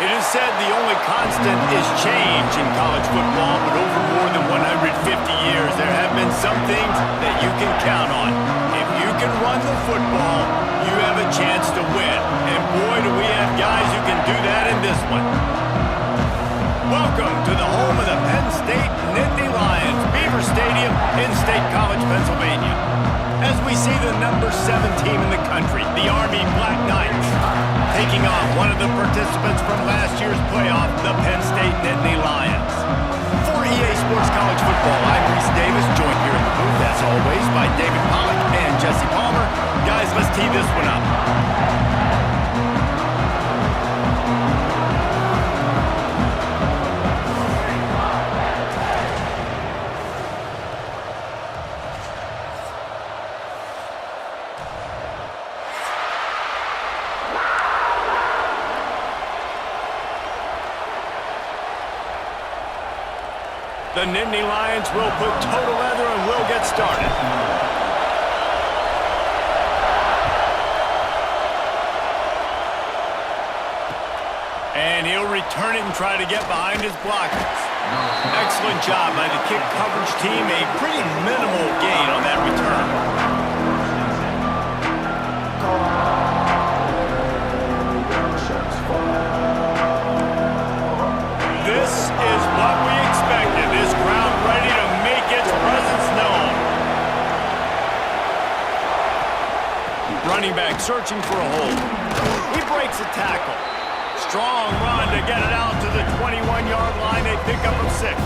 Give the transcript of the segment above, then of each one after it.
It is said the only constant is change in college football, but over more than 150 years, there have been some things that you can count on. If you can run the football, you have a chance to win. And boy, do we have guys who can do that in this one. Welcome to the home of the Penn State Nittany Lions, Beaver Stadium in State College, Pennsylvania. As we see the number 7 team in the country, the Army Black Knights, taking on one of the participants from last year's playoff, the Penn State Nittany Lions. For EA Sports College Football, I'm Reese Davis, joined here in the booth, as always, by David Pollack and Jesse Palmer. Guys, let's tee this one up. The Nittany Lions will put total leather and will get started. And he'll return it and try to get behind his blockers. Excellent job by the kick coverage team. A pretty minimal gain on that return. This is what we expected. This crowd ready to make its presence known. Running back searching for a hole. He breaks a tackle. Strong run to get it out to the 21-yard line. They pick up a 6.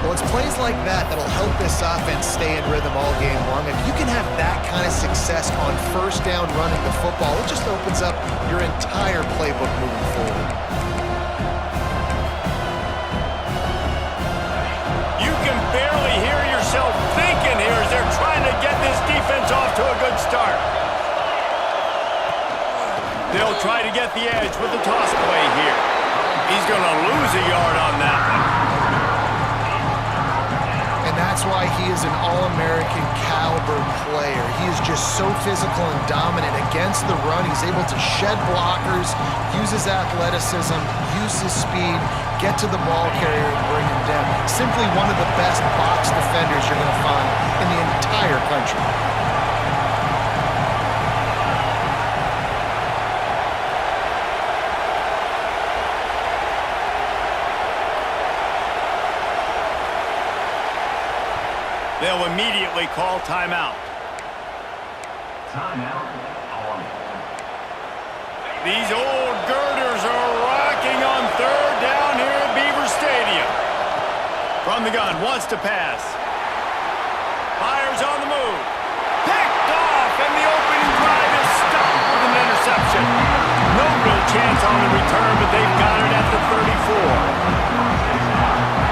Well, it's plays like that that'll help this offense stay in rhythm all game long. If you can have that kind of success on first down running the football, it just opens up your entire playbook moving forward. You can barely hear yourself thinking here as they're trying to get this defense off to a good start. They'll try to get the edge with the toss play here. He's going to lose a yard on that one. And that's why he is an All-American caliber player. He is just so physical and dominant against the run. He's able to shed blockers, use his athleticism, use his speed, get to the ball carrier and bring him down. Simply one of the best box defenders you're going to find in the entire country. They'll immediately call timeout. These old girders are rocking on third down here at Beaver Stadium. From the gun, wants to pass. Fires on the move. Picked off, and the opening drive is stopped with an interception. No real chance on the return, but they've got it at the 34.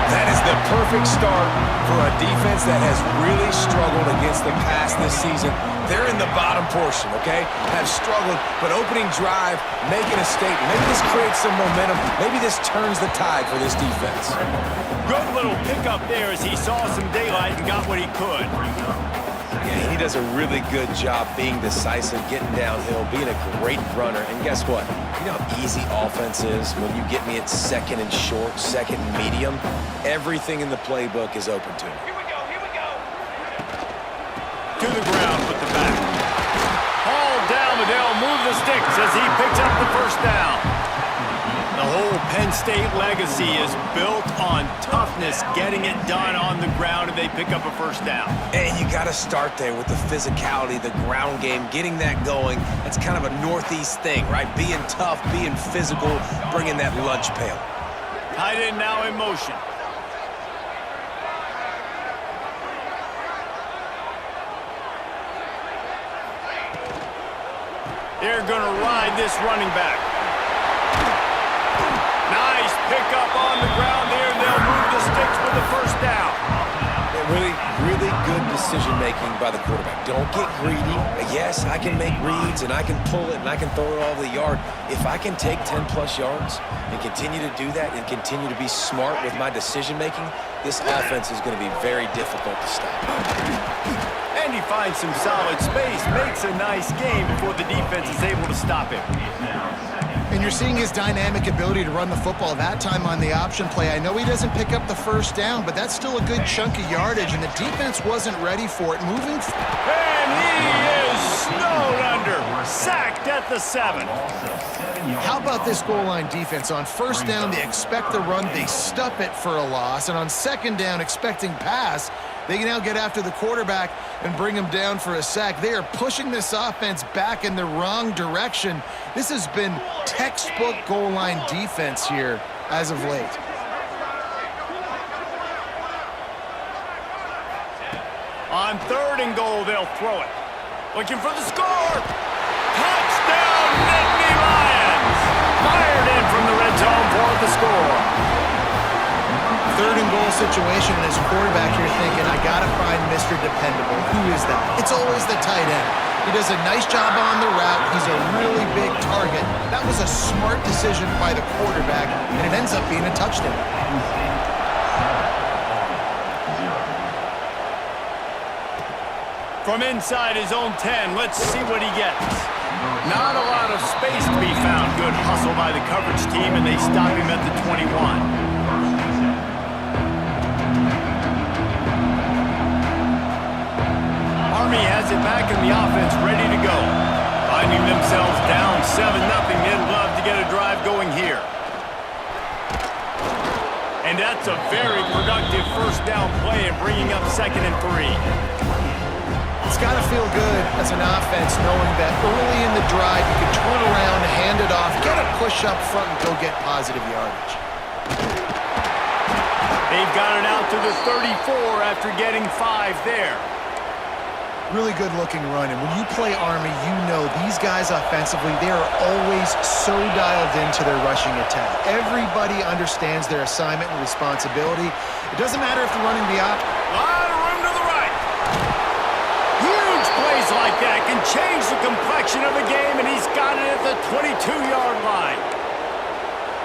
That is the perfect start for a defense that has really struggled against the pass this season. They're in the bottom portion, okay? Have struggled, but opening drive, making a statement. Maybe this creates some momentum. Maybe this turns the tide for this defense. Good little pickup there as he saw some daylight and got what he could. Yeah, he does a really good job being decisive, getting downhill, being a great runner. And guess what? You know how easy offense is when you get me at second and short, second and medium? Everything in the playbook is open to me. Here we go, here we go. To the ground with the back. Hauled down, but they'll move the sticks as he picks up the first down. The whole Penn State legacy is built on toughness, getting it done on the ground, and they pick up a first down. And you got to start there with the physicality, the ground game, getting that going. That's kind of a Northeast thing, right? Being tough, being physical, bringing that lunch pail. Tight end now in motion. They're going to ride this running back. Nice pickup on the ground there, and they'll move the sticks with the first down. Really, really good decision-making by the quarterback. Don't get greedy. Yes, I can make reads, and I can pull it, and I can throw it all over the yard. If I can take 10-plus yards and continue to do that and continue to be smart with my decision-making, this offense is going to be very difficult to stop. And he finds some solid space, makes a nice game before the defense is able to stop him. And you're seeing his dynamic ability to run the football, that time on the option play. I know he doesn't pick up the first down, but that's still a good chunk of yardage, and the defense wasn't ready for it. And he is snowed under. Sacked at the 7. How about this goal line defense? On first down, they expect the run. They stuff it for a loss. And on second down, expecting pass, they can now get after the quarterback and bring him down for a sack. They are pushing this offense back in the wrong direction. This has been textbook goal line defense here as of late. On 3rd and goal, they'll throw it. Looking for the score. Touchdown, Nittany Lions. Fired in from the red zone for the score. 3rd and goal situation, and his quarterback here thinking, I got to find Mr. Dependable. Who is that? It's always the tight end. He does a nice job on the route. He's a really big target. That was a smart decision by the quarterback, and it ends up being a touchdown. From inside his own 10, let's see what he gets. Not a lot of space to be found. Good hustle by the coverage team, and they stop him at the 21. Army has it back in the offense, ready to go. Finding themselves down 7-0. They'd love to get a drive going here. And that's a very productive first down play and bringing up 2nd and 3. It's got to feel good as an offense knowing that early in the drive you can turn around, hand it off, get a push up front, and go get positive yardage. They've got it out to the 34 after getting 5 there. Really good-looking run, and when you play Army, you know these guys offensively, they are always so dialed into their rushing attack. Everybody understands their assignment and responsibility. It doesn't matter if they're running the lot of room to the right. Huge plays like that can change the complexion of a game, and he's got it at the 22-yard line.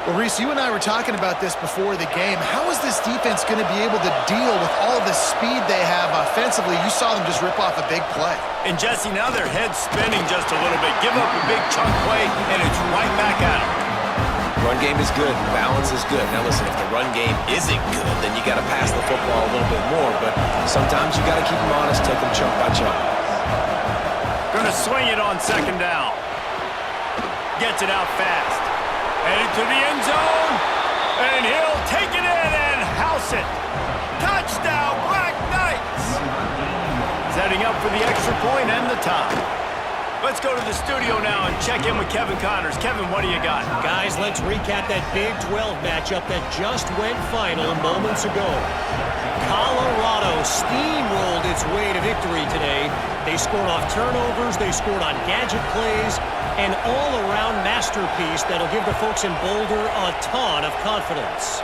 Well, Reese, you and I were talking about this before the game. How is this defense going to be able to deal with all the speed they have offensively? You saw them just rip off a big play. And, Jesse, now their head's spinning just a little bit. Give up a big chunk play, and it's right back at them. Run game is good. Balance is good. Now, listen, if the run game isn't good, then you got to pass the football a little bit more. But sometimes you got to keep them honest, take them chunk by chunk. Going to swing it on 2nd down. Gets it out fast. Headed to the end zone, and he'll take it in and house it. Touchdown, Black Knights! Setting up for the extra point and the tie. Let's go to the studio now and check in with Kevin Connors. Kevin, what do you got? Guys, let's recap that Big 12 matchup that just went final moments ago. Colorado steamrolled its way to victory today. They scored off turnovers, they scored on gadget plays, an all-around masterpiece that'll give the folks in Boulder a ton of confidence.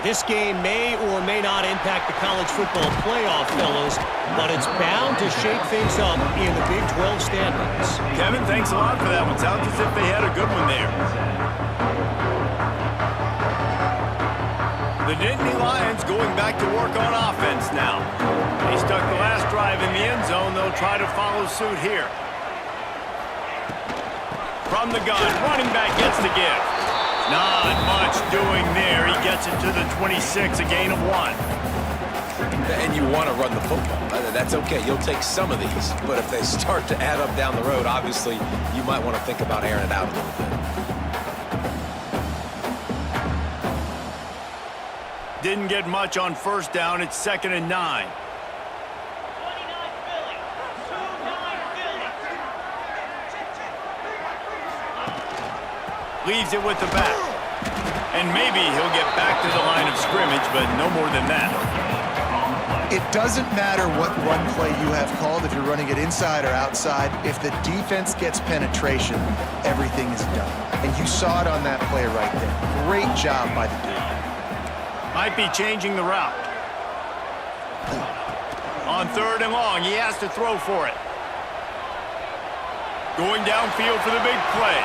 This game may or may not impact the college football playoff, fellas, but it's bound to shake things up in the Big 12 standings. Kevin, thanks a lot for that one. Sounds as if they had a good one there. The Nittany Lions going back to work on offense now. They stuck the last drive in the end zone. They'll try to follow suit here. From the gun, running back gets the give. Not much doing there. He gets it to the 26, a gain of 1. And you want to run the football. That's okay. You'll take some of these. But if they start to add up down the road, obviously, you might want to think about airing it out a little bit. Didn't get much on first down. It's 2nd and 9. Leaves it with the back. And maybe he'll get back to the line of scrimmage, but no more than that. It doesn't matter what run play you have called, if you're running it inside or outside. If the defense gets penetration, everything is done. And you saw it on that play right there. Great job by the dude. Might be changing the route. On 3rd and long, he has to throw for it. Going downfield for the big play.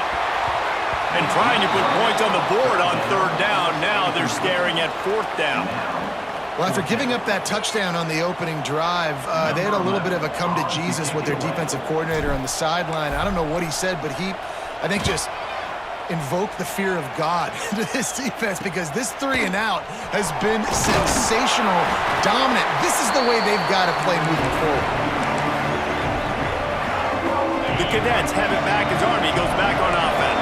And trying to put points on the board on 3rd down. Now they're staring at 4th down. Well, after giving up that touchdown on the opening drive, they had a little bit of a come to Jesus with their defensive coordinator on the sideline. I don't know what he said, but I think just invoke the fear of God into this defense because this 3-and-out has been sensational, dominant. This is the way they've got to play moving forward. The Cadets have it back as Army goes back on offense.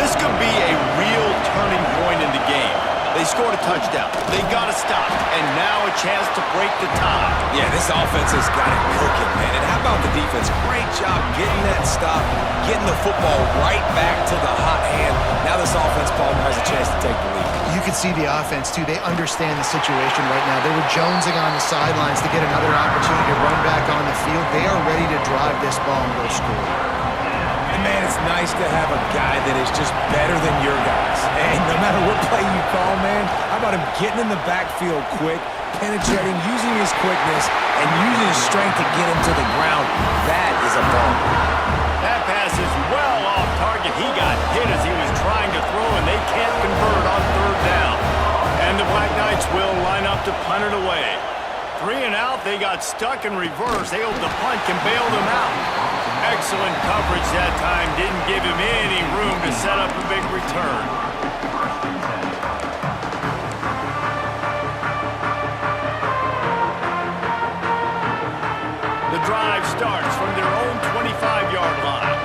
This could be a real turning point in the game. They scored a touchdown. They got to stop. And now a chance to break the tie. Yeah, this offense has got it cooking, man. And how about the defense? Great job getting that stop, getting the football right back to the hot hand. Now this offense, Palmer, has a chance to take the lead. You can see the offense, too. They understand the situation right now. They were jonesing on the sidelines to get another opportunity to run back on the field. They are ready to drive this ball and go score. And, man, it's nice to have a guy that is just better than your guys. And no matter what play you call, man, how about him getting in the backfield quick, penetrating, using his quickness, and using his strength to get him to the ground? That is a ball. That pass is well off target. He got hit as he was trying to throw, and they can't convert on third down. And the Black Knights will line up to punt it away. 3-and-out, they got stuck in reverse. They hoped the punt can bail them out. Excellent coverage that time. Didn't give him any room to set up a big return. The drive starts from their own 25-yard line.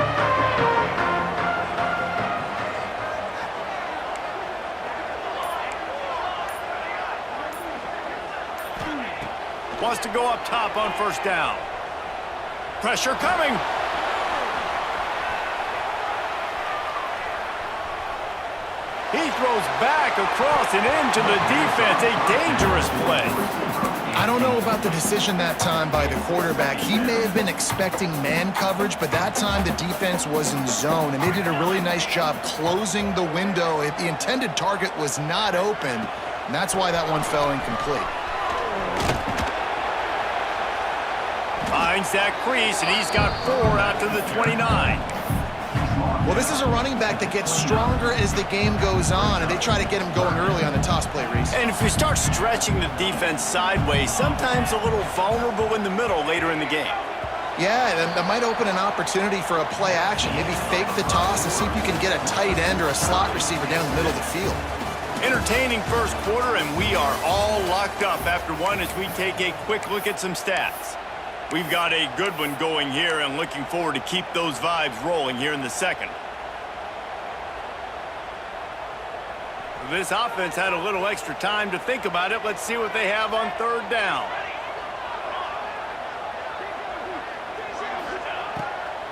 Wants to go up top on first down. Pressure coming. He throws back across and into the defense. A dangerous play. I don't know about the decision that time by the quarterback. He may have been expecting man coverage, but that time the defense was in zone, and they did a really nice job closing the window. The intended target was not open, and that's why that one fell incomplete. Finds that crease, and he's got 4 out to the 29. Well, this is a running back that gets stronger as the game goes on, and they try to get him going early on the toss play, Reese. And if you start stretching the defense sideways, sometimes a little vulnerable in the middle later in the game. Yeah, that might open an opportunity for a play action. Maybe fake the toss and see if you can get a tight end or a slot receiver down the middle of the field. Entertaining first quarter, and we are all locked up after one as we take a quick look at some stats. We've got a good one going here and looking forward to keep those vibes rolling here in the second. This offense had a little extra time to think about it. Let's see what they have on third down.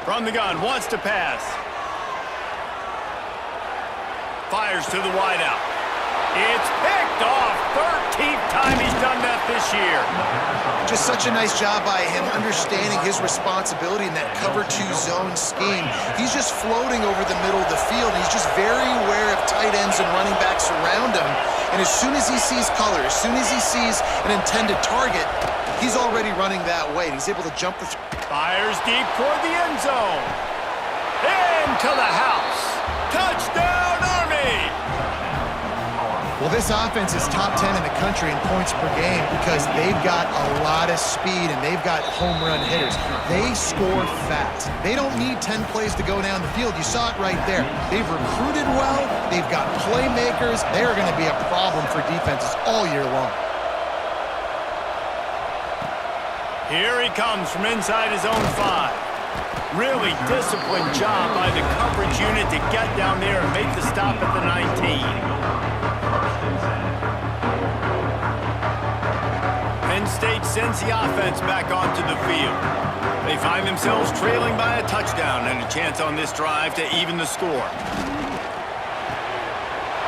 From the gun, wants to pass. Fires to the wideout. It's picked off. 13th time he's done that this year. Just such a nice job by him understanding his responsibility in that cover 2 zone scheme. He's just floating over the middle of the field. He's just very aware of tight ends and running backs around him. And as soon as he sees color, as soon as he sees an intended target, he's already running that way. And he's able to jump the... Fires deep toward the end zone. Into the house. Touchdown, Army! Well, this offense is top 10 in the country in points per game because they've got a lot of speed and they've got home run hitters. They score fast. They don't need 10 plays to go down the field. You saw it right there. They've recruited well. They've got playmakers. They're going to be a problem for defenses all year long. Here he comes from inside his own 5. Really disciplined job by the coverage unit to get down there and make the stop at the 19. Penn State sends the offense back onto the field. They find themselves trailing by a touchdown and a chance on this drive to even the score.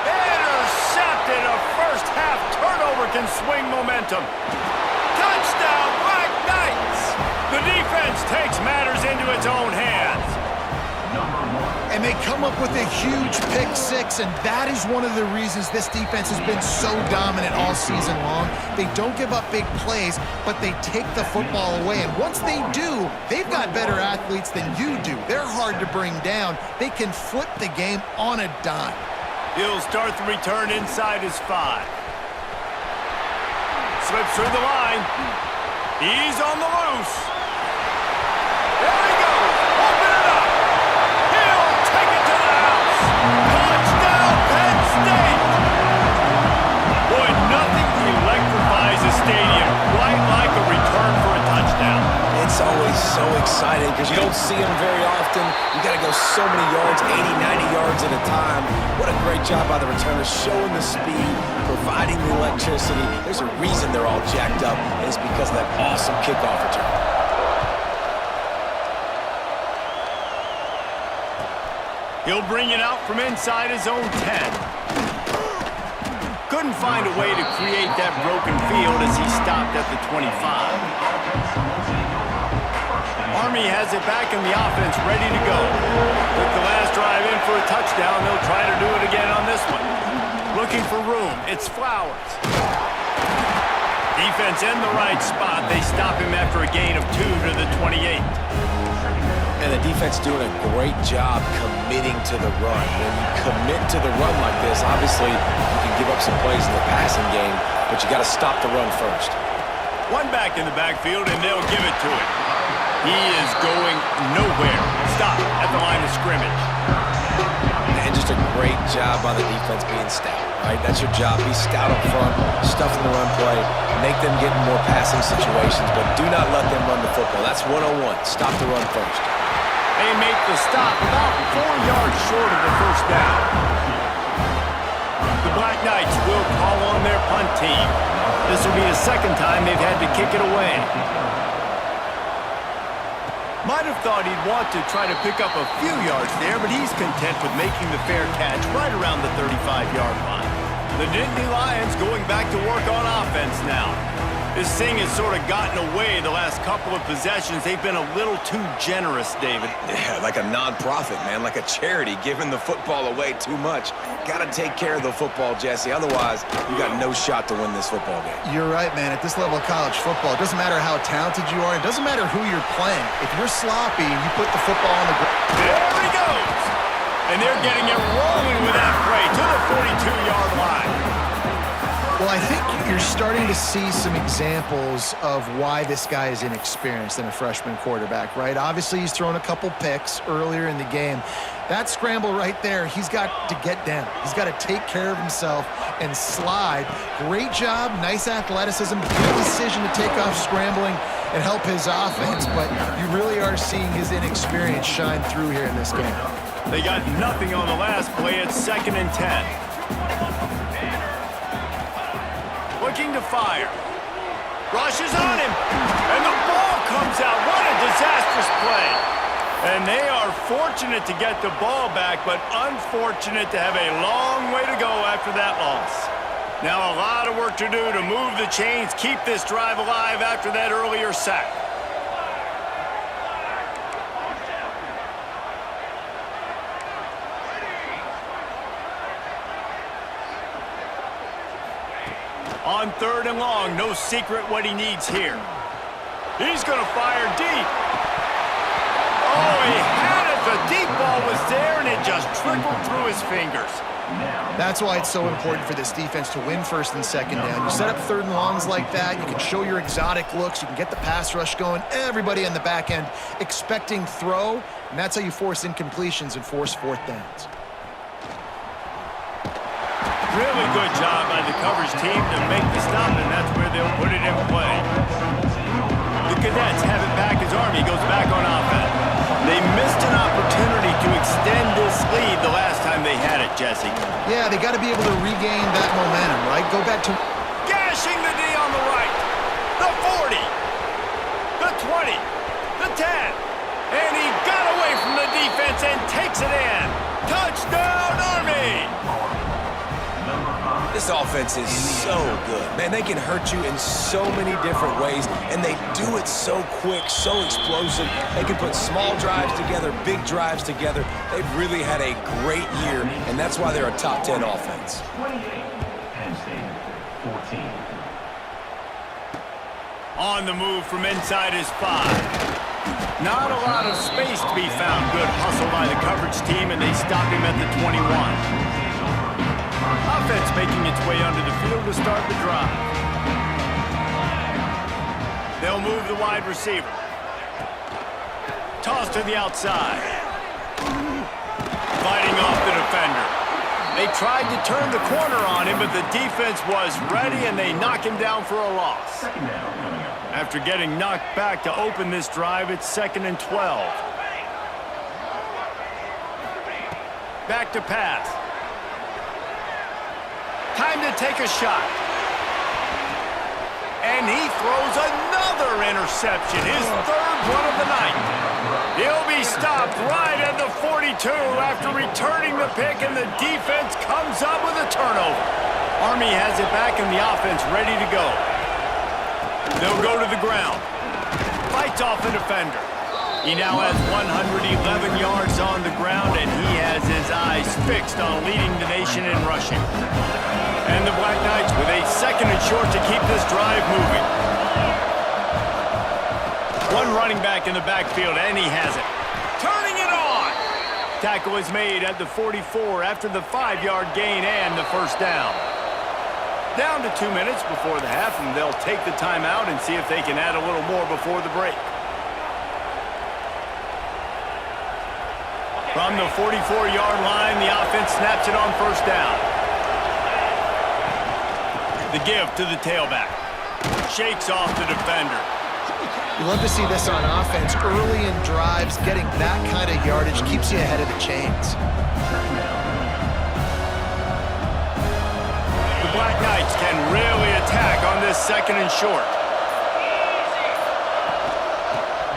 Intercepted! A first half turnover can swing momentum. Touchdown, Black Knights! The defense takes matters into its own hands. And they come up with a huge pick-6, and that is one of the reasons this defense has been so dominant all season long. They don't give up big plays, but they take the football away. And once they do, they've got better athletes than you do. They're hard to bring down. They can flip the game on a dime. He'll start the return inside his 5. Slips through the line. He's on the loose. There he goes. Open it up. He'll take it to the house. don't see them very often. You got to go so many yards, 80, 90 yards at a time. What a great job by the returner, showing the speed, providing the electricity. There's a reason they're all jacked up, and it's because of that awesome kickoff return. He'll bring it out from inside his own 10. Couldn't find a way to create that broken field as he stopped at the 25. Army has it back in the offense, ready to go. Took the last drive in for a touchdown. They'll try to do it again on this one. Looking for room. It's Flowers. Defense in the right spot. They stop him after a gain of 2 to the 28. And the defense doing a great job committing to the run. When you commit to the run like this, obviously you can give up some plays in the passing game, but you got to stop the run first. One back in the backfield, and they'll give it to him. He is going nowhere. Stop at the line of scrimmage. And just a great job by the defense being stout, right? That's your job. Be stout up front, stuff in the run play, make them get in more passing situations, but do not let them run the football. That's 101. Stop the run first. They make the stop about 4 yards short of the first down. The Black Knights will call on their punt team. This will be the second time they've had to kick it away. Might have thought he'd want to try to pick up a few yards there, but he's content with making the fair catch right around the 35-yard line. The Nittany Lions going back to work on offense now. This thing has sort of gotten away the last couple of possessions. They've been a little too generous, David. Yeah, like a non-profit, man, like a charity, giving the football away too much. Got to take care of the football, Jesse. Otherwise, you got no shot to win this football game. You're right, man. At this level of college football, it doesn't matter how talented you are. It doesn't matter who you're playing. If you're sloppy and you put the football on the ground. There he goes. And they're getting it rolling with that play to the 42-yard line. Well, I think you're starting to see some examples of why this guy is inexperienced in a freshman quarterback, right? Obviously, he's thrown a couple picks earlier in the game. That scramble right there, he's got to get down. He's got to take care of himself and slide. Great job, nice athleticism, good decision to take off scrambling and help his offense, but you really are seeing his inexperience shine through here in this game. They got nothing on the last play. It's 2nd and 10. Looking to fire. Rushes on him. And the ball comes out. What a disastrous play. And they are fortunate to get the ball back, but unfortunate to have a long way to go after that loss. Now a lot of work to do to move the chains, keep this drive alive after that earlier sack. On 3rd and long, no secret what he needs here. He's going to fire deep. Oh, he had it. The deep ball was there, and it just trickled through his fingers. That's why it's so important for this defense to win 1st and 2nd down. You set up 3rd and longs like that, you can show your exotic looks, you can get the pass rush going, everybody on the back end expecting throw, and that's how you force incompletions and force 4th downs. Really good job by the coverage team to make the stop, and that's where they'll put it in play. The Cadets have it back as Army goes back on offense. They missed an opportunity to extend this lead the last time they had it, Jesse. Yeah, they got to be able to regain that momentum, right? Go back to... Gashing the D on the right. The 40. The 20. The 10. And he got away from the defense and takes it in. Touchdown, Army! This offense is so good. Man, they can hurt you in so many different ways, and they do it so quick, so explosive. They can put small drives together, big drives together. They've really had a great year, and that's why they're a top 10 offense. 28, Penn State, 14. On the move from inside his 5. Not a lot of space to be found. Good hustle by the coverage team, and they stop him at the 21. Offense making its way onto the field to start the drive. They'll move the wide receiver. Toss to the outside. Fighting off the defender. They tried to turn the corner on him, but the defense was ready, and they knock him down for a loss. After getting knocked back to open this drive, it's 2nd and 12. Back to pass. Time to take a shot. And he throws another interception, his third one of the night. He'll be stopped right at the 42 after returning the pick, and the defense comes up with a turnover. Army has it back in the offense, ready to go. They'll go to the ground. Fights off a defender. He now has 111 yards on the ground, and he has his eyes fixed on leading the nation in rushing. And the Black Knights with a second and short to keep this drive moving. One running back in the backfield, and he has it. Turning it on! Tackle is made at the 44 after the 5-yard gain and the first down. Down to 2 minutes before the half, and they'll take the timeout and see if they can add a little more before the break. From the 44-yard line, the offense snaps it on first down. The give to the tailback. Shakes off the defender. You love to see this on offense. Early in drives, getting that kind of yardage keeps you ahead of the chains. The Black Knights can really attack on this second and short.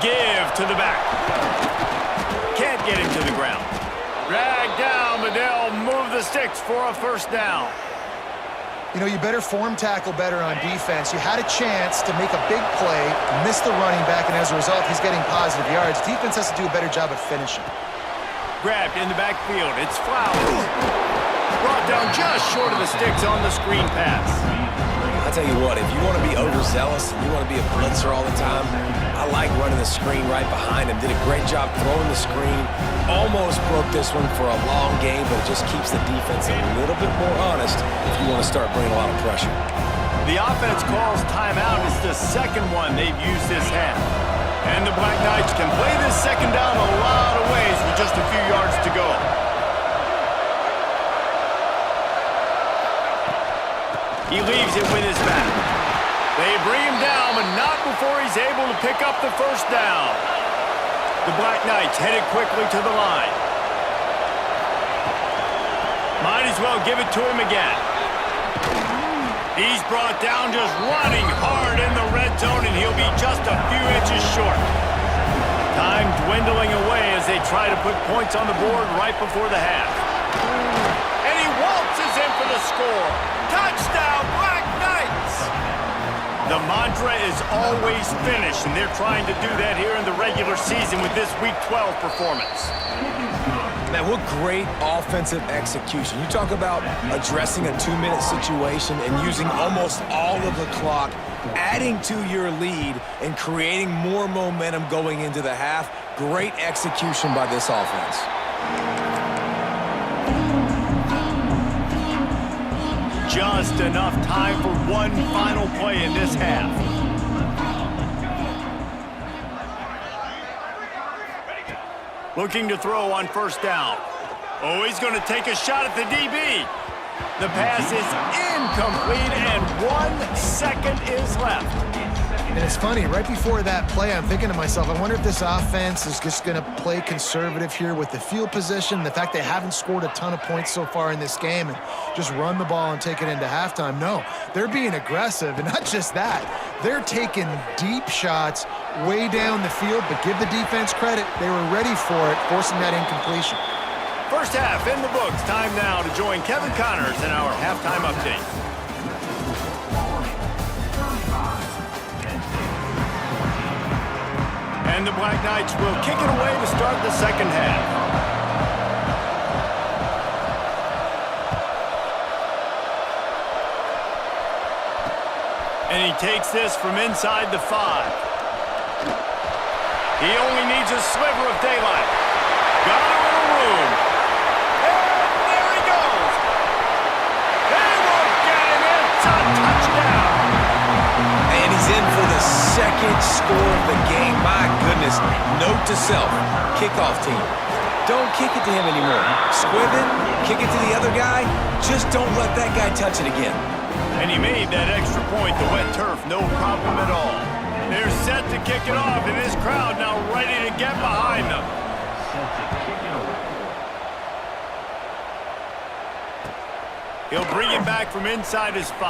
Give to the back. Can't get him to the ground. Dragged down, but they'll move the sticks for a first down. You know, you better form tackle better on defense. You had a chance to make a big play, miss the running back, and as a result, he's getting positive yards. Defense has to do a better job of finishing. Grabbed in the backfield. It's Flowers. Brought down just short of the sticks on the screen pass. I'll tell you what, if you want to be overzealous and you want to be a blitzer all the time, I like running the screen right behind him. Did a great job throwing the screen. Almost broke this one for a long game, but it just keeps the defense a little bit more honest if you want to start bringing a lot of pressure. The offense calls timeout. It's the second one they've used this half. And the Black Knights can play this second down a lot of ways with just a few yards to go. He leaves it with his back. They bring him down, but not before he's able to pick up the first down. The Black Knights headed quickly to the line. Might as well give it to him again. He's brought down just running hard in the red zone, and he'll be just a few inches short. Time dwindling away as they try to put points on the board right before the half. And he waltzes in for the score. Touchdown, Black Knights! The mantra is always finish, and they're trying to do that here in the regular season with this Week 12 performance. Man, what great offensive execution. You talk about addressing a 2-minute situation and using almost all of the clock, adding to your lead and creating more momentum going into the half. Great execution by this offense. Just enough time for one final play in this half. Looking to throw on first down. Oh, he's going to take a shot at the DB. The pass is incomplete, and 1 second is left. And it's funny, right before that play, I'm thinking to myself, I wonder if this offense is just going to play conservative here with the field position, the fact they haven't scored a ton of points so far in this game, and just run the ball and take it into halftime. No, they're being aggressive, and not just that. They're taking deep shots way down the field, but give the defense credit. They were ready for it, forcing that incompletion. First half in the books. Time now to join Kevin Connors in our halftime update. And the Black Knights will kick it away to start the second half. And he takes this from inside the 5. He only needs a sliver of daylight. Got a little room. And there he goes. They will get him. It's a touchdown. And he's in for the second score of the game. My goodness. Note to self, kickoff team. Don't kick it to him anymore. Squib it, kick it to the other guy. Just don't let that guy touch it again. And he made that extra point, the wet turf, no problem at all. They're set to kick it off, and this crowd now ready to get behind them. He'll bring it back from inside his 5.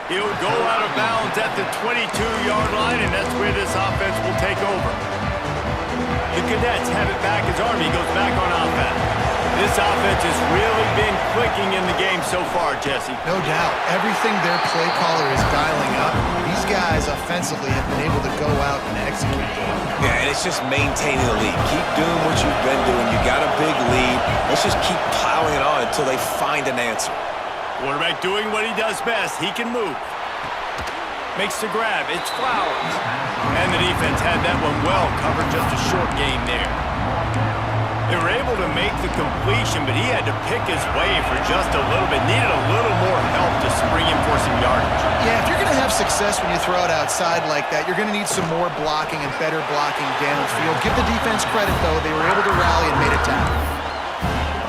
He'll go out of bounds at the 22-yard line, and that's where this offense will take over. The Cadets have it back as Army goes back on offense. This offense has really been clicking in the game so far, Jesse. No doubt. Everything their play caller is dialing up, these guys offensively have been able to go out and execute. Yeah, and it's just maintaining the lead. Keep doing what you've been doing. You got a big lead. Let's just keep piling it on until they find an answer. Quarterback doing what he does best. He can move. Makes the grab. It's Flowers. And the defense had that one well covered. Just a short game there. They were able to make the completion, but he had to pick his way for just a little bit. Needed a little more help to spring him for some yardage. Yeah, if you're going to have success when you throw it outside like that, you're going to need some more blocking and better blocking downfield. Give the defense credit, though. They were able to rally and made a tackle.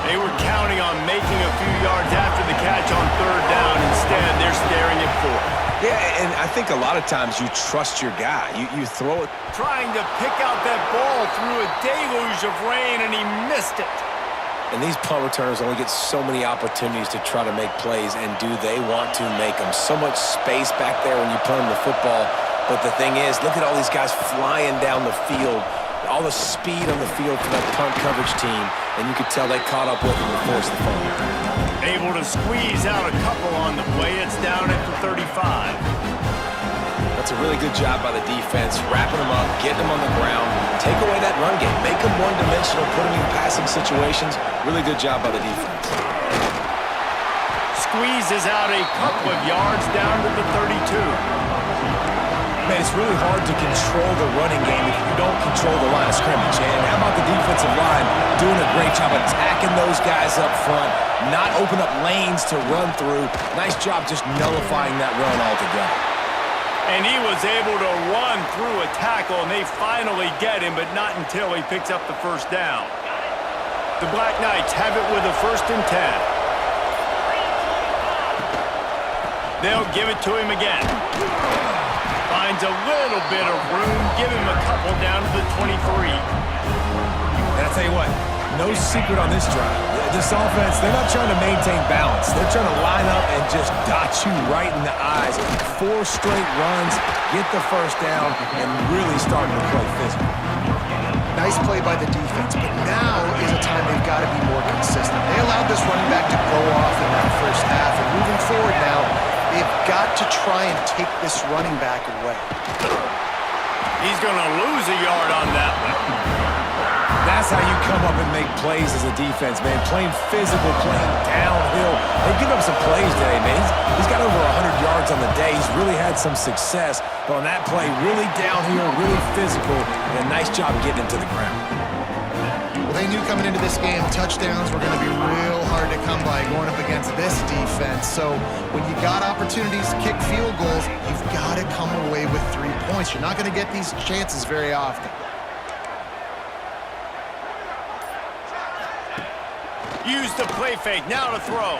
They were counting on making a few yards after the catch on 3rd down. Instead, they're staring at 4. Yeah, and I think a lot of times you trust your guy. You throw it. Trying to pick out that ball through a deluge of rain, and he missed it. And these punt returners only get so many opportunities to try to make plays, and do they want to make them? So much space back there when you punt them the football. But the thing is, look at all these guys flying down the field. All the speed on the field for that punt coverage team, and you could tell they caught up with him and forced the fumble. Able to squeeze out a couple on the play. It's down at the 35. That's a really good job by the defense, wrapping them up, getting them on the ground, take away that run game, make them one-dimensional, put them in passing situations. Really good job by the defense. Squeezes out a couple of yards down to the 32. Man, it's really hard to control the running game if you don't control the line of scrimmage. And how about the defensive line doing a great job attacking those guys up front, not open up lanes to run through. Nice job just nullifying that run altogether. And he was able to run through a tackle, and they finally get him, but not until he picks up the 1st down. The Black Knights have it with a 1st and 10. They'll give it to him again. Finds a little bit of room. Give him a couple down to the 23. And I'll tell you what, no secret on this drive. This offense, they're not trying to maintain balance. They're trying to line up and just dot you right in the eyes. 4 straight runs, get the 1st down, and really starting to play physical. Nice play by the defense, but now is a time they've got to be more consistent. They allowed this running back to go off in that 1st half, and moving forward now, they've got to try and take this running back away. He's going to lose a yard on that one. That's how you come up and make plays as a defense, man. Playing physical, playing downhill. They've given up some plays today, man. He's got over 100 yards on the day. He's really had some success. But on that play, really downhill, really physical, and a nice job getting him to the ground. Well, they knew coming into this game, touchdowns were going to be real hard to come by going up against this defense. So when you got opportunities to kick field goals, you've got to come away with 3 points. You're not going to get these chances very often. Use the play fake, now to throw.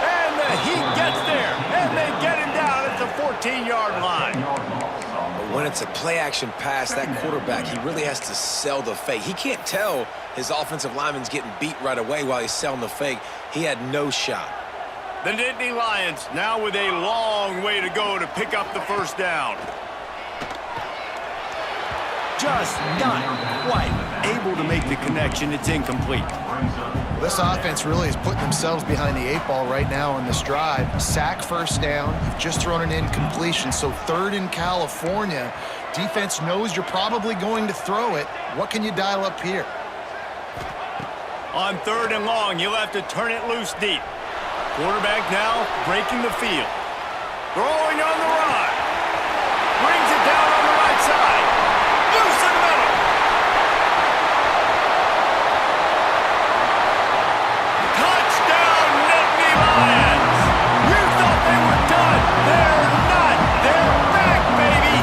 And he gets there, and they get him down at the 14-yard line. But when it's a play-action pass, that quarterback, he really has to sell the fake. He can't tell his offensive lineman's getting beat right away while he's selling the fake. He had no shot. The Nittany Lions now with a long way to go to pick up the 1st down. Just not quite able to make the connection. It's incomplete. This offense really is putting themselves behind the 8 ball right now on this drive. Sack 1st down. You've just thrown an incompletion. So 3rd in California. Defense knows you're probably going to throw it. What can you dial up here? On 3rd and long, you'll have to turn it loose deep. Quarterback now breaking the field. Throwing on the run. Brings it down on the right side. Loose in the middle. Touchdown, Nittany Lions. You thought they were done. They're not. They're back, baby.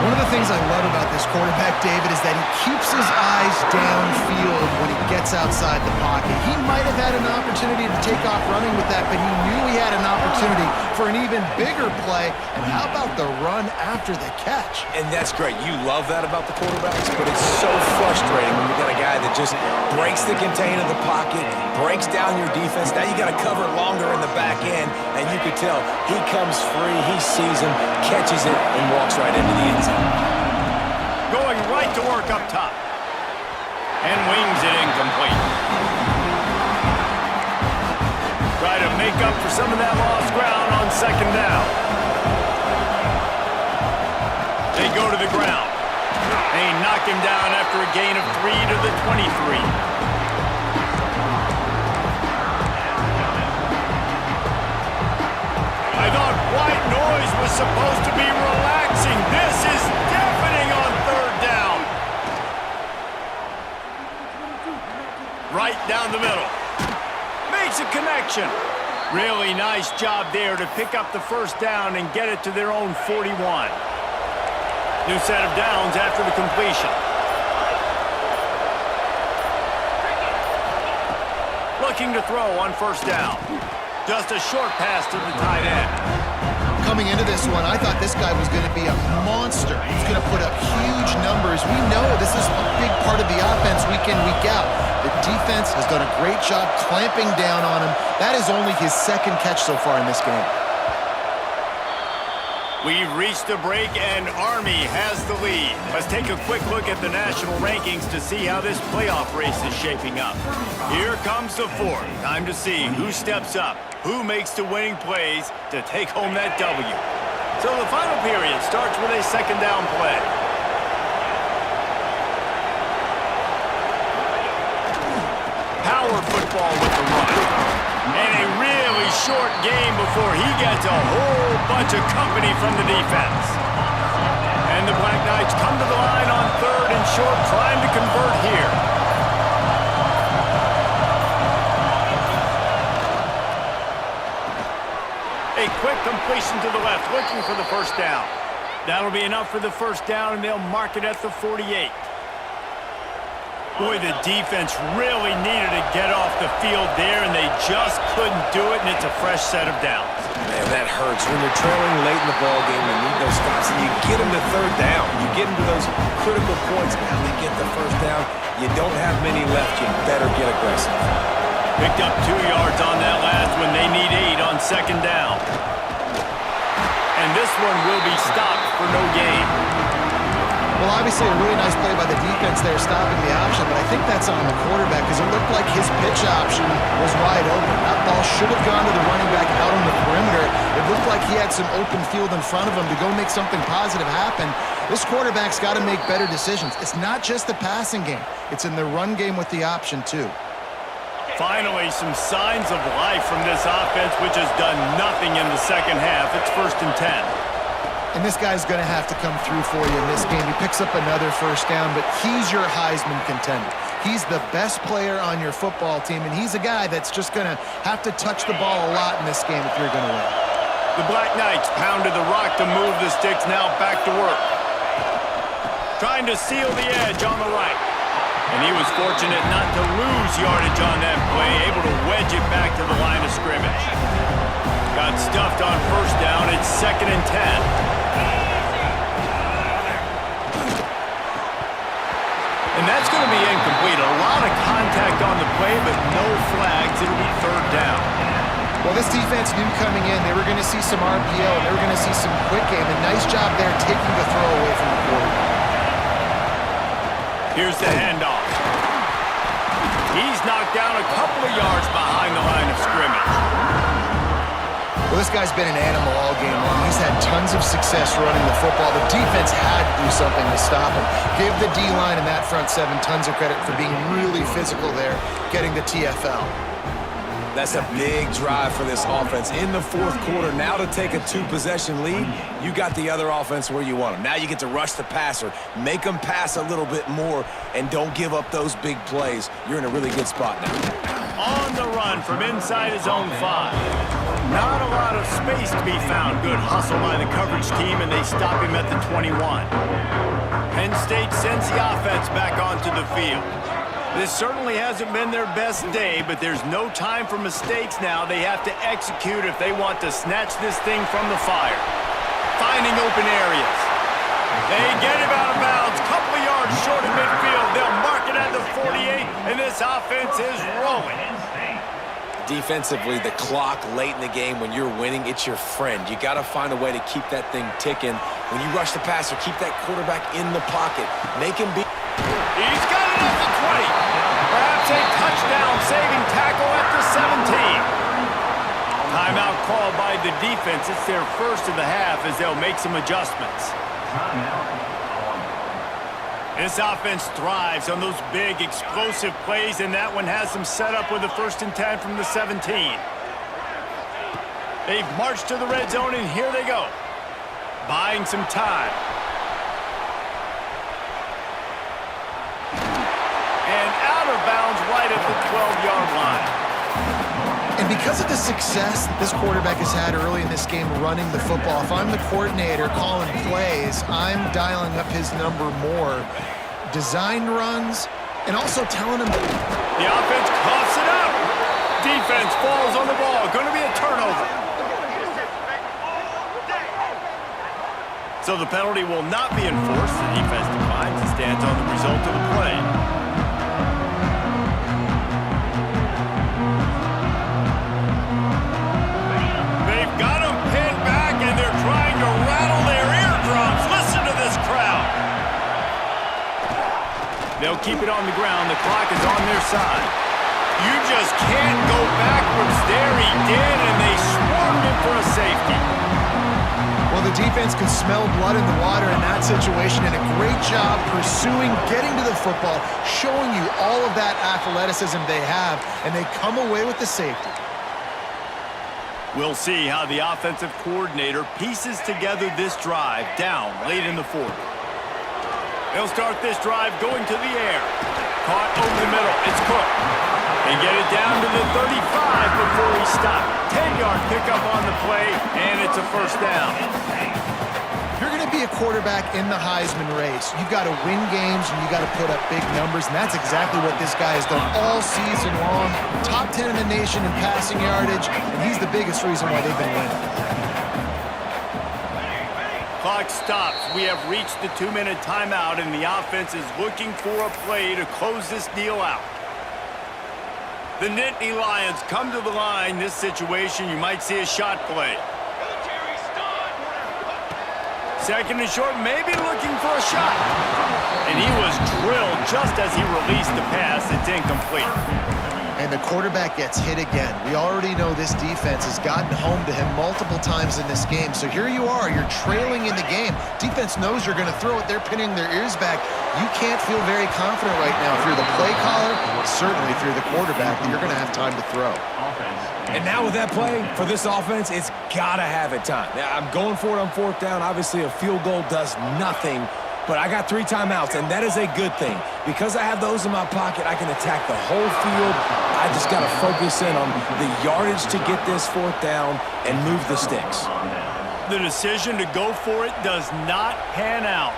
One of the things I love about this quarterback, David, is that he keeps his eyes downfield when he gets outside the pocket. He might have had an opportunity to take off running with that, but he knew he had an opportunity for an even bigger play. And how about the run after the catch? And that's great. You love that about the quarterbacks, but it's so frustrating when you got a guy that just breaks the contain of the pocket, breaks down your defense. Now you got to cover longer in the back end, and you can tell he comes free, he sees him, catches it, and walks right into the end zone. Going right to work up top. And wings it incomplete. Try to make up for some of that lost ground on second down. They go to the ground. They knock him down after a gain of 3 to the 23. I thought white noise was supposed to be relaxing. This is deafening on third down. Right down the middle. Makes a connection. Really nice job there to pick up the first down and get it to their own 41. New set of downs after the completion. Looking to throw on first down. Just a short pass to the tight end. Coming into this one, I thought this guy was going to be a monster. He's going to put up huge numbers. We know this is a big part of the offense week in, week out. The defense has done a great job clamping down on him. That is only his second catch so far in this game. We've reached the break, and Army has the lead. Let's take a quick look at the national rankings to see how this playoff race is shaping up. Here comes the fourth. Time to see who steps up, who makes the winning plays to take home that W. So the final period starts with a second down play. Power football with the run. And a really short game before he gets a whole bunch of company from the defense. And the Black Knights come to the line on third and short, trying to convert here. A quick completion to the left, looking for the first down. That'll be enough for the first down, and they'll mark it at the 48. Boy, the defense really needed to get off the field there, and they just couldn't do it, and it's a fresh set of downs. Man, that hurts. When you're trailing late in the ball game and need those stops, and you get them to third down. You get into those critical points, now they get the first down. You don't have many left. You better get aggressive. Picked up 2 yards on that last one. They need 8 on second down. And this one will be stopped for no gain. Well, obviously a really nice play by the defense there stopping the option, but I think that's on the quarterback because it looked like his pitch option was wide open. That ball should have gone to the running back out on the perimeter. It looked like he had some open field in front of him to go make something positive happen. This quarterback's got to make better decisions. It's not just the passing game. It's in the run game with the option, too. Finally, some signs of life from this offense, which has done nothing in the second half. It's 1st and 10. And this guy's going to have to come through for you in this game. He picks up another first down, but he's your Heisman contender. He's the best player on your football team, and he's a guy that's just going to have to touch the ball a lot in this game if you're going to win. The Black Knights pounded the rock to move the sticks, now back to work. Trying to seal the edge on the right. And he was fortunate not to lose yardage on that play, able to wedge it back to the line of scrimmage. Got stuffed on first down. It's 2nd and 10. And that's going to be incomplete. A lot of contact on the play, but no flags. It'll be 3rd down. Well, this defense knew coming in they were going to see some RPO. They were going to see some quick game. And nice job there taking the throw away from the quarterback. Here's the handoff. He's knocked down a couple of yards behind the line of scrimmage. Well, this guy's been an animal all game long. He's had tons of success running the football. The defense had to do something to stop him. Give the D-line and that front seven tons of credit for being really physical there, getting the TFL. That's a big drive for this offense in the 4th quarter. Now to take a 2-possession lead, you got the other offense where you want them. Now you get to rush the passer, make them pass a little bit more, and don't give up those big plays. You're in a really good spot now. On the run from inside his own 5. Not a lot of space to be found. Good hustle by the coverage team, and they stop him at the 21. Penn State sends the offense back onto the field. This certainly hasn't been their best day, but there's no time for mistakes now. They have to execute if they want to snatch this thing from the fire. Finding open areas. They get him out of bounds. Couple of yards short of midfield. They'll mark it at the 48. And this offense is rolling. Defensively, the clock late in the game when you're winning, it's your friend. You got to find a way to keep that thing ticking. When you rush the passer, keep that quarterback in the pocket. Make him be... He's got it at the 20. Perhaps a touchdown-saving tackle at the 17. Timeout called by the defense. It's their first of the half as they'll make some adjustments. This offense thrives on those big, explosive plays, and that one has them set up with a 1st and 10 from the 17. They've marched to the red zone, and here they go. Buying some time. And out of bounds right at the 12-yard line. And because of the success this quarterback has had early in this game running the football, if I'm the coordinator calling plays, I'm dialing up his number more. Design runs, and also telling him... The offense coughs it up. Defense falls on the ball. Going to be a turnover. So the penalty will not be enforced. The defense declines and stands on the result of the play. They'll keep it on the ground. The clock is on their side. You just can't go backwards there. He did, and they swarmed him for a safety. Well, the defense can smell blood in the water in that situation, and a great job pursuing, getting to the football, showing you all of that athleticism they have, and they come away with the safety. We'll see how the offensive coordinator pieces together this drive down late in the 4th. They'll start this drive going to the air. Caught over the middle. It's Cook. They get it down to the 35 before he stopped. 10-yard pickup on the play, and it's a 1st down. If you're going to be a quarterback in the Heisman race, you've got to win games and you've got to put up big numbers, and that's exactly what this guy has done all season long. Top 10 in the nation in passing yardage, and he's the biggest reason why they've been winning. Clock stops. We have reached the 2-minute timeout, and the offense is looking for a play to close this deal out. The Nittany Lions come to the line. This situation, you might see a shot play. 2nd and short, maybe looking for a shot. And he was drilled just as he released the pass. It's incomplete. And the quarterback gets hit again. We already know this defense has gotten home to him multiple times in this game. So here you are, you're trailing in the game. Defense knows you're going to throw it. They're pinning their ears back. You can't feel very confident right now if you're the play caller, certainly if you're the quarterback, that you're going to have time to throw. And now with that play, for this offense, it's got to have it time. I'm going for it on 4th down. Obviously, a field goal does nothing. But I got 3 timeouts, and that is a good thing. Because I have those in my pocket, I can attack the whole field. I just got to focus in on the yardage to get this 4th down and move the sticks. The decision to go for it does not pan out.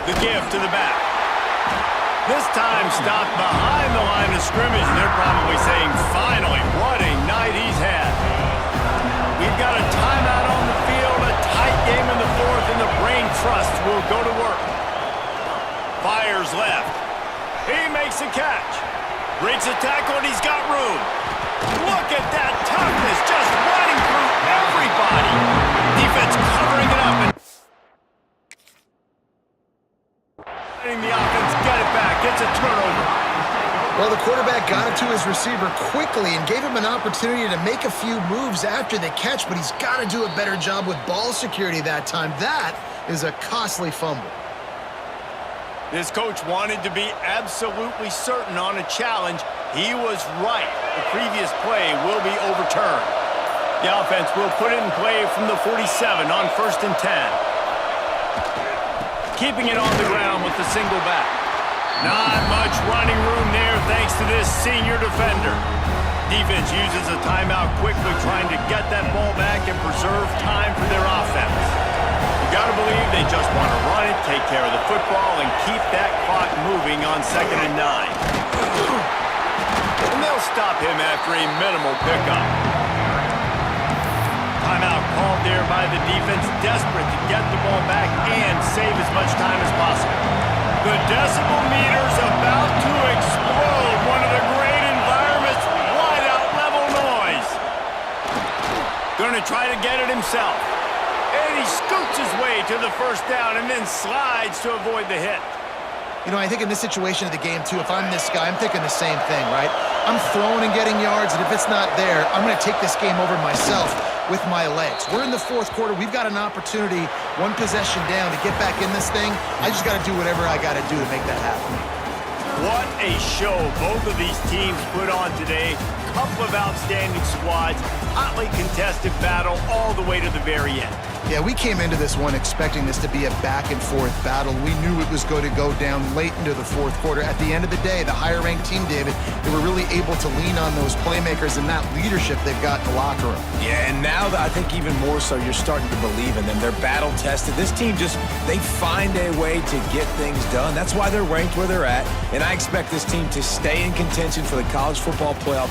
The give to the back. This time stopped behind the line of scrimmage. They're probably saying, finally, what a night he's had. We've got a timeout on the field, a tight game in the 4th, and the brain trust will go to work. Fires left. He makes a catch. Breaks a tackle, and he's got room. Look at that toughness, just running through everybody. Defense covering it up. And the offense get it back. It's a turnover. Well, the quarterback got it to his receiver quickly and gave him an opportunity to make a few moves after the catch, but he's got to do a better job with ball security that time. That is a costly fumble. This coach wanted to be absolutely certain on a challenge. He was right. The previous play will be overturned. The offense will put it in play from the 47 on 1st and 10. Keeping it on the ground with the single back. Not much running room there thanks to this senior defender. Defense uses a timeout quickly, trying to get that ball back and preserve time for their offense. You gotta believe they just want to run it, take care of the football, and keep that clock moving on 2nd and 9. And they'll stop him after a minimal pickup. Timeout called there by the defense, desperate to get the ball back and save as much time as possible. The decibel meter's about to explode. One of the great environments, wide-out level noise. Gonna try to get it himself. And he scoots his way to the first down and then slides to avoid the hit. You know, I think in this situation of the game, too, if I'm this guy, I'm thinking the same thing, right? I'm throwing and getting yards, and if it's not there, I'm going to take this game over myself with my legs. We're in the fourth quarter. We've got an opportunity, one possession down, to get back in this thing. I just got to do whatever I got to do to make that happen. What a show both of these teams put on today. Couple of outstanding squads, hotly contested battle all the way to the very end. Yeah, we came into this one expecting this to be a back-and-forth battle. We knew it was going to go down late into the fourth quarter. At the end of the day, the higher-ranked team, David, they were really able to lean on those playmakers and that leadership they've got in the locker room. Yeah, and now I think even more so, you're starting to believe in them. They're battle-tested. This team they find a way to get things done. That's why they're ranked where they're at, and I expect this team to stay in contention for the college football playoff